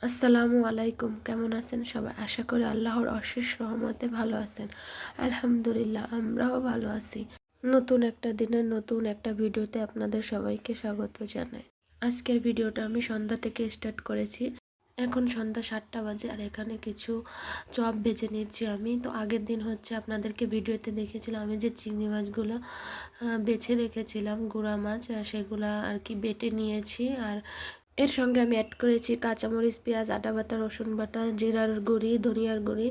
আসসালামু আলাইকুম। কেমন আছেন সবাই? আশা করি আল্লাহর অশেষ রহমতে ভালো আছেন। আলহামদুলিল্লাহ, আমরাও ভালো আছি। নতুন একটা দিনের নতুন একটা ভিডিওতে আপনাদের সবাইকে স্বাগত জানাই। আজকের ভিডিওটা আমি সন্ধ্যা থেকে স্টার্ট করেছি। এখন সন্ধ্যা 7টা বাজে আর এখানে কিছু চপ ভেজে নিচ্ছি আমি। তো আগের দিন হচ্ছে আপনাদেরকে ভিডিওতে দেখেছিলাম আমি যে চিংড়ি মাছগুলো বেছে রেখেছিলাম, গুঁড়া মাছ, সেগুলা আর কি বেটে নিয়েছি। আর এর সঙ্গে আমি অ্যাড করেছি কাঁচামরিচ, পেঁয়াজ, আদা বাটা, রসুন বাটা, জিরার গুঁড়ি, ধনিয়ার গুঁড়ি,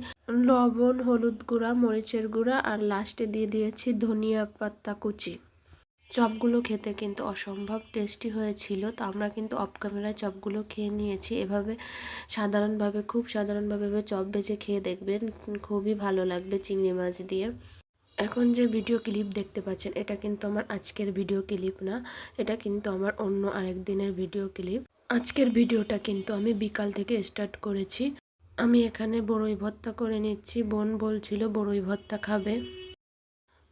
লবণ, হলুদ গুঁড়া, মরিচের গুঁড়া আর লাস্টে দিয়ে দিয়েছি ধনিয়া পাতা কুচি। চপগুলো খেতে কিন্তু অসম্ভব টেস্টি হয়েছিল। তো আমরা কিন্তু অফ ক্যামেরায় চপগুলো খেয়ে নিয়েছি। এভাবে খুব সাধারণভাবে চপ ভেজে খেয়ে দেখবেন, খুবই ভালো লাগবে চিংড়ি মাছ দিয়ে। এখন যে ভিডিও ক্লিপ দেখতে পাচ্ছেন এটা কিন্তু আমার আজকের ভিডিও ক্লিপ না, এটা কিন্তু আমার অন্য আরেক দিনের ভিডিও ক্লিপ। আজকের ভিডিওটা কিন্তু আমি বিকাল থেকে স্টার্ট করেছি। আমি এখানে বড়ই ভর্তা করে নিচ্ছি। বোন বলছিল বড়ই ভর্তা খাবে।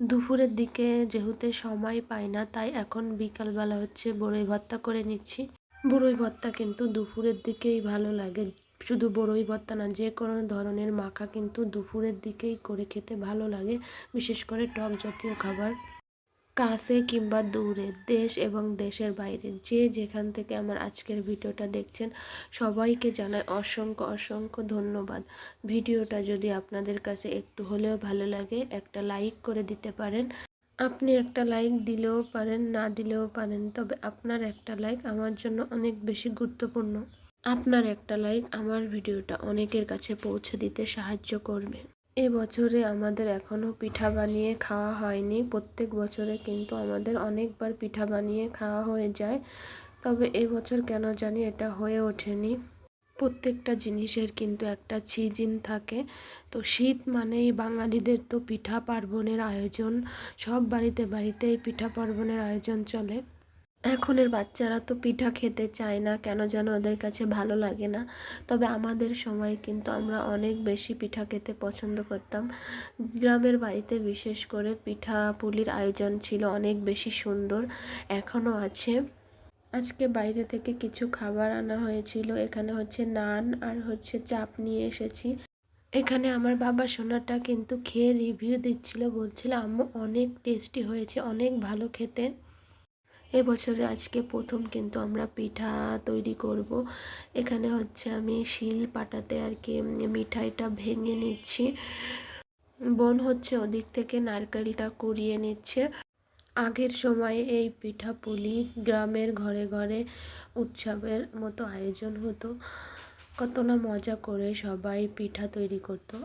দুপুরের দিকে যেহেতু সময় পাই না, তাই এখন বিকালবেলা হচ্ছে বড়ই ভর্তা করে নিচ্ছি। বড়ই ভর্তা কিন্তু দুপুরের দিকেই ভালো লাগে। শুধু বড়ই ভর্তা না, যে কোনো ধরনের মাখা কিন্তু দুপুরের দিকেই করে খেতে ভালো লাগে, বিশেষ করে টক জাতীয় খাবার। কাছে কিংবা দূরে, দেশ এবং দেশের বাইরে যে যেখান থেকে আমার আজকের ভিডিওটা দেখছেন, সবাইকে জানাই অসংখ্য অসংখ্য ধন্যবাদ। ভিডিওটা যদি আপনাদের কাছে একটু হলেও ভালো লাগে, একটা লাইক করে দিতে পারেন। আপনি একটা লাইক দিলেও পারেন, না দিলেও পারেন, তবে আপনার একটা লাইক আমার জন্য অনেক বেশি গুরুত্বপূর্ণ। আপনার একটা লাইক আমার ভিডিওটা অনেকের কাছে পৌঁছে দিতে সাহায্য করবে। এবছরে আমাদের এখনও পিঠা বানিয়ে খাওয়া হয়নি। প্রত্যেক বছরে কিন্তু আমাদের অনেকবার পিঠা বানিয়ে খাওয়া হয়ে যায়, তবে এবছর কেন জানি এটা হয়ে ওঠেনি। প্রত্যেকটা জিনিসের কিন্তু একটা সিজন থাকে। তো শীত মানেই বাঙালিদের তো পিঠা পার্বণের আয়োজন। সব বাড়িতে বাড়িতেই পিঠা পার্বণের আয়োজন চলে। এখনের বাচ্চারা তো পিঠা খেতে চায় না, কেন যেন ওদের কাছে ভালো লাগে না। তবে আমাদের সময় কিন্তু আমরা অনেক বেশি পিঠা খেতে পছন্দ করতাম। গ্রামের বাড়িতে বিশেষ করে পিঠা পুলির আয়োজন ছিল অনেক বেশি সুন্দর, এখনও আছে। আজকে বাইরে থেকে কিছু খাবার আনা হয়েছিল। এখানে হচ্ছে নান আর হচ্ছে চাপ নিয়ে এসেছি। এখানে আমার বাবা সোনাটা কিন্তু খেয়ে রিভিউ দিচ্ছিল, বলছিল আম্মু অনেক টেস্টি হয়েছে, অনেক ভালো খেতে। এবছরে আজকে প্রথম কিন্তু আমরা পিঠা তৈরি করব। এখানে হচ্ছে আমি শিল পাটাতে আর কি মিঠাইটা ভেঙে নিচ্ছি। বোন হচ্ছে ওদিক থেকে নারকেলটা কুড়িয়ে নিচ্ছে। আগের সময়ে এই পিঠা পুলি গ্রামের ঘরে ঘরে উৎসবের মতো আয়োজন হতো। কত না মজা করে সবাই পিঠা তৈরি করতো।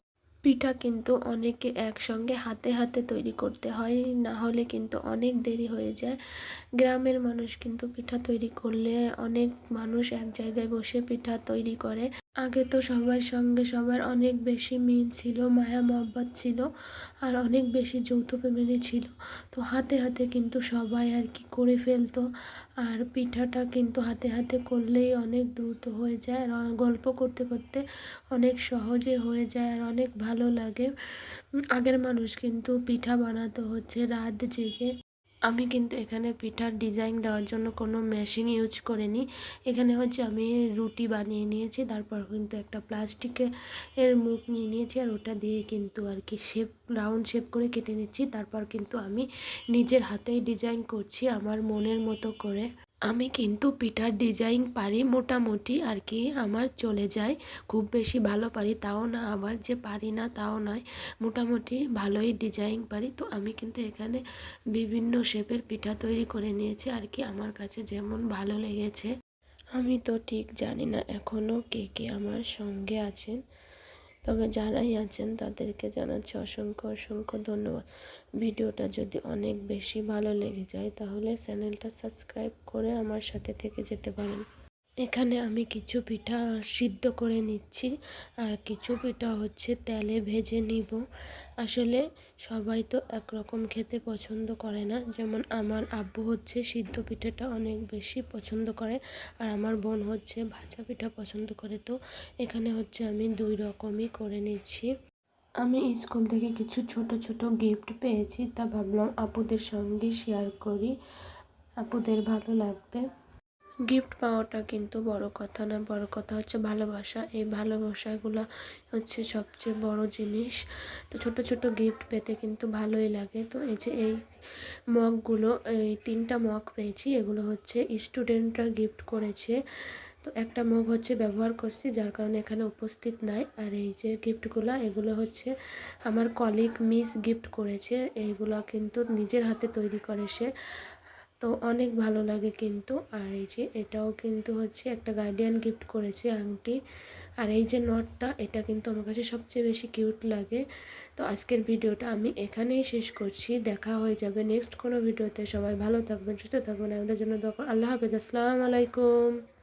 পিঠা কিন্তু অনেকে একসঙ্গে হাতে হাতে তৈরি করতে হয়, না হলে কিন্তু অনেক দেরি হয়ে যায়। গ্রামের মানুষ কিন্তু পিঠা তৈরি করলে অনেক মানুষ এক জায়গায় বসে পিঠা তৈরি করে। আগে তো সবার সঙ্গে সবার অনেক বেশি মিল ছিল, মায়া মহব্বত ছিল, আর অনেক বেশি যৌথ ফ্যামিলি ছিল। তো হাতে হাতে কিন্তু সবাই আর কি করে ফেলতো। আর পিঠাটা কিন্তু হাতে হাতে করলেই অনেক দ্রুত হয়ে যায়, আর গল্প করতে করতে অনেক সহজে হয়ে যায়, আর অনেক ভালো লাগে। আগের মানুষ কিন্তু পিঠা বানাতো হচ্ছে রাত জেগে। আমি কিন্তু এখানে পিঠার ডিজাইন দেওয়ার জন্য কোনো মেশিন ইউজ করিনি। এখানে হচ্ছে আমি রুটি বানিয়ে নিয়েছি, তারপর কিন্তু একটা প্লাস্টিকের মুখ নিয়ে নিয়েছি, আর ওটা দিয়ে কিন্তু আর কি রাউন্ড শেপ করে কেটে নিচ্ছি। তারপর কিন্তু আমি নিজের হাতেই ডিজাইন করছি আমার মনের মতো করে। আমি কিন্তু পিঠার ডিজাইন পারি মোটামুটি আর কি, আমার চলে যায়। খুব বেশি ভালো পারি তাও না, আবার যে পারি না তাও নয়, মোটামুটি ভালোই ডিজাইন পারি। তো আমি কিন্তু এখানে বিভিন্ন শেপের পিঠা তৈরি করে নিয়েছি আর কি, আমার কাছে যেমন ভালো লেগেছে। আমি তো ঠিক জানি না এখনও কে কে আমার সঙ্গে আছেন, তবে যারাই আছেন তাদেরকে জানাচ্ছি অসংখ্য অসংখ্য ধন্যবাদ। ভিডিওটা যদি অনেক বেশি ভালো লেগে যায় তাহলে চ্যানেলটা সাবস্ক্রাইব করে আমার সাথে থেকে যেতে পারেন। এখানে আমি কিছু পিঠা সিদ্ধ করে নিচ্ছি, আর কিছু পিঠা হচ্ছে তেলে ভেজে নিব। আসলে সবাই তো একরকম খেতে পছন্দ করে না, যেমন আমার আব্বু হচ্ছে সিদ্ধ পিঠাটা অনেক বেশি পছন্দ করে, আর আমার বোন হচ্ছে ভাজা পিঠা পছন্দ করে। তো এখানে হচ্ছে আমি দুই রকমই করে নিচ্ছি। আমি স্কুল থেকে কিছু ছোট ছোট গিফট পেয়েছি, তা ভাবলাম আপুদের সঙ্গে শেয়ার করি, আপুদের ভালো লাগবে। গিফট পাওয়াটা কিন্তু বড় কথা না, বড় কথা হচ্ছে ভালোবাসা। এই ভালোবাসাগুলো হচ্ছে সবচেয়ে বড় জিনিস। তো ছোট ছোট গিফট পেতে কিন্তু ভালোই লাগে। তো এই যে এই মগগুলো, এই 3টা মগ পেয়েছি, এগুলো হচ্ছে স্টুডেন্টরা গিফট করেছে। তো একটা মগ হচ্ছে ব্যবহার করছি, যার কারণে এখানে উপস্থিত নাই। আর এই যে গিফটগুলো, এগুলো হচ্ছে আমার কলিগ মিস গিফট করেছে। এইগুলো কিন্তু নিজের হাতে তৈরি করে সে, তো অনেক ভালো লাগে কিন্তু। আর এই যে এটাও কিন্তু হচ্ছে একটা গার্ডিয়ান গিফট করেছে, আংটি। আর এই যে নটটা, এটা কিন্তু আমার কাছে সবচেয়ে বেশি কিউট লাগে। তো আজকের ভিডিওটা আমি এখানেই শেষ করছি। দেখা হয়ে যাবে নেক্সট কোনো ভিডিওতে। সবাই ভালো থাকবেন, সুস্থ থাকবেন, আমাদের জন্য দোয়া করবেন। আল্লাহ হাফেজ, আসসালামু আলাইকুম।